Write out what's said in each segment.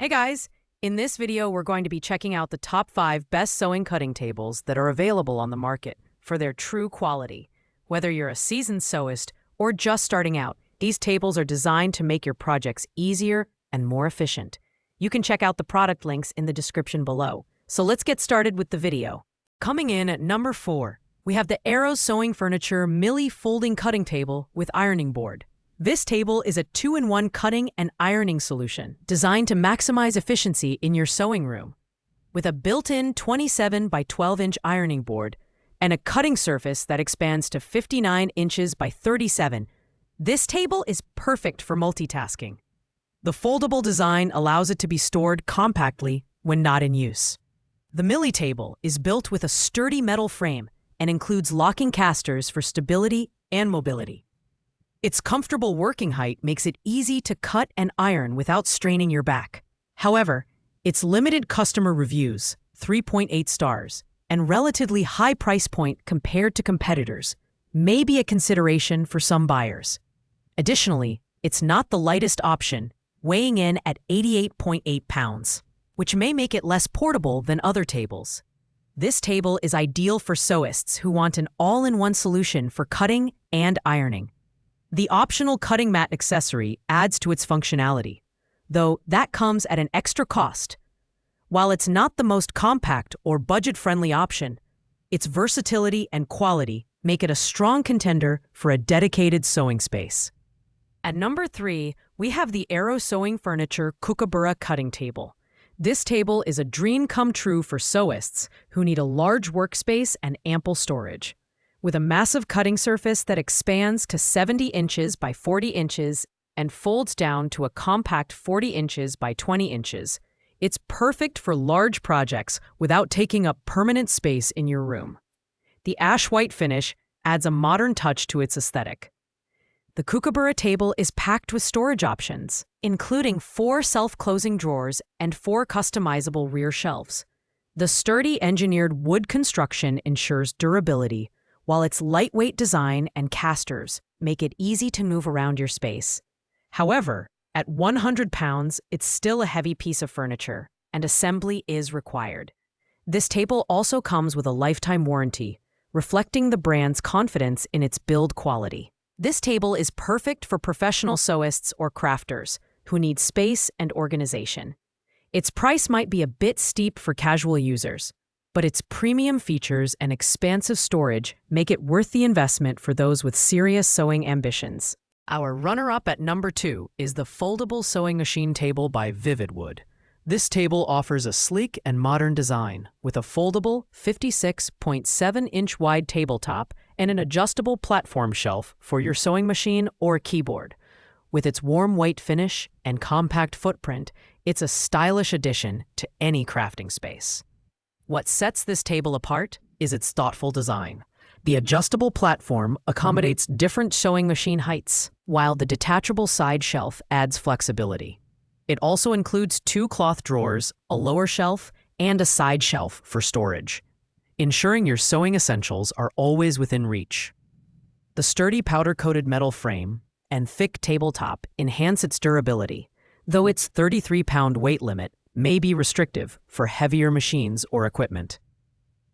Hey guys! In this video, we're going to be checking out the top 5 best sewing cutting tables that are available on the market for their true quality. Whether you're a seasoned sewist or just starting out, these tables are designed to make your projects easier and more efficient. You can check out the product links in the description below. So let's get started with the video. Coming in at number 4, we have the Arrow Sewing Furniture Milli Folding Cutting Table with Ironing Board. This table is a 2-in-1 cutting and ironing solution designed to maximize efficiency in your sewing room. With a built-in 27 by 12-inch ironing board and a cutting surface that expands to 59 inches by 37, this table is perfect for multitasking. The foldable design allows it to be stored compactly when not in use. The Milli table is built with a sturdy metal frame and includes locking casters for stability and mobility. Its comfortable working height makes it easy to cut and iron without straining your back. However, its limited customer reviews, 3.8 stars, and relatively high price point compared to competitors, may be a consideration for some buyers. Additionally, it's not the lightest option, weighing in at 88.8 pounds, which may make it less portable than other tables. This table is ideal for sewists who want an all-in-one solution for cutting and ironing. The optional cutting mat accessory adds to its functionality, though that comes at an extra cost. While it's not the most compact or budget-friendly option, its versatility and quality make it a strong contender for a dedicated sewing space. At number 3, we have the Arrow Sewing Furniture Kookaburra Cutting Table. This table is a dream come true for sewists who need a large workspace and ample storage. With a massive cutting surface that expands to 70 inches by 40 inches and folds down to a compact 40 inches by 20 inches, it's perfect for large projects without taking up permanent space in your room. The ash-white finish adds a modern touch to its aesthetic. The Kookaburra table is packed with storage options, including 4 self-closing drawers and 4 customizable rear shelves. The sturdy engineered wood construction ensures durability, while its lightweight design and casters make it easy to move around your space. However, at 100 pounds, it's still a heavy piece of furniture, and assembly is required. This table also comes with a lifetime warranty, reflecting the brand's confidence in its build quality. This table is perfect for professional sewists or crafters who need space and organization. Its price might be a bit steep for casual users, but its premium features and expansive storage make it worth the investment for those with serious sewing ambitions. Our runner-up at number 2 is the Foldable Sewing Machine Table by Vividwood. This table offers a sleek and modern design with a foldable 56.7-inch wide tabletop and an adjustable platform shelf for your sewing machine or keyboard. With its warm white finish and compact footprint, it's a stylish addition to any crafting space. What sets this table apart is its thoughtful design. The adjustable platform accommodates different sewing machine heights, while the detachable side shelf adds flexibility. It also includes 2 cloth drawers, a lower shelf, and a side shelf for storage, ensuring your sewing essentials are always within reach. The sturdy powder-coated metal frame and thick tabletop enhance its durability, though its 33-pound weight limit may be restrictive for heavier machines or equipment.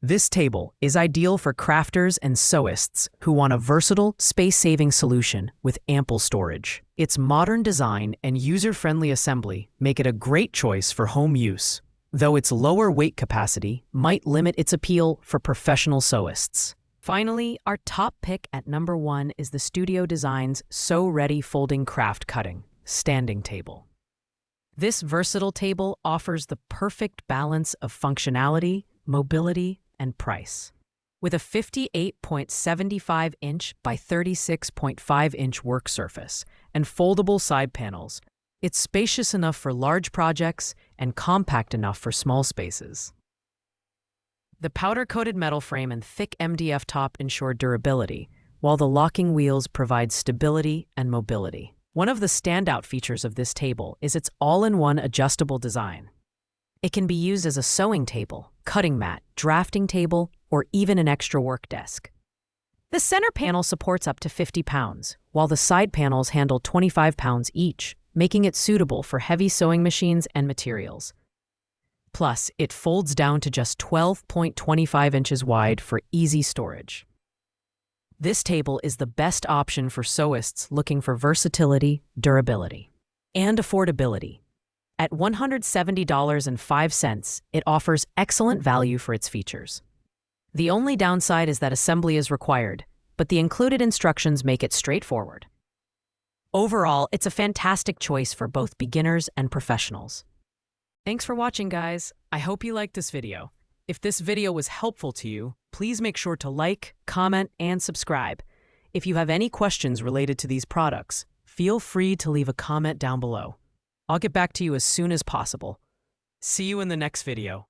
This table is ideal for crafters and sewists who want a versatile, space-saving solution with ample storage. Its modern design and user-friendly assembly make it a great choice for home use, though its lower weight capacity might limit its appeal for professional sewists. Finally, our top pick at number 1 is the Studio Designs Sew Ready Folding Craft Cutting Standing Table. This versatile table offers the perfect balance of functionality, mobility, and price. With a 58.75-inch by 36.5-inch work surface and foldable side panels, it's spacious enough for large projects and compact enough for small spaces. The powder-coated metal frame and thick MDF top ensure durability, while the locking wheels provide stability and mobility. One of the standout features of this table is its all-in-one adjustable design. It can be used as a sewing table, cutting mat, drafting table, or even an extra work desk. The center panel supports up to 50 pounds, while the side panels handle 25 pounds each, making it suitable for heavy sewing machines and materials. Plus, it folds down to just 12.25 inches wide for easy storage. This table is the best option for sewists looking for versatility, durability, and affordability. At $170.05, it offers excellent value for its features. The only downside is that assembly is required, but the included instructions make it straightforward. Overall, it's a fantastic choice for both beginners and professionals. Thanks for watching, guys. I hope you liked this video. If this video was helpful to you, please make sure to like, comment, and subscribe. If you have any questions related to these products, feel free to leave a comment down below. I'll get back to you as soon as possible. See you in the next video.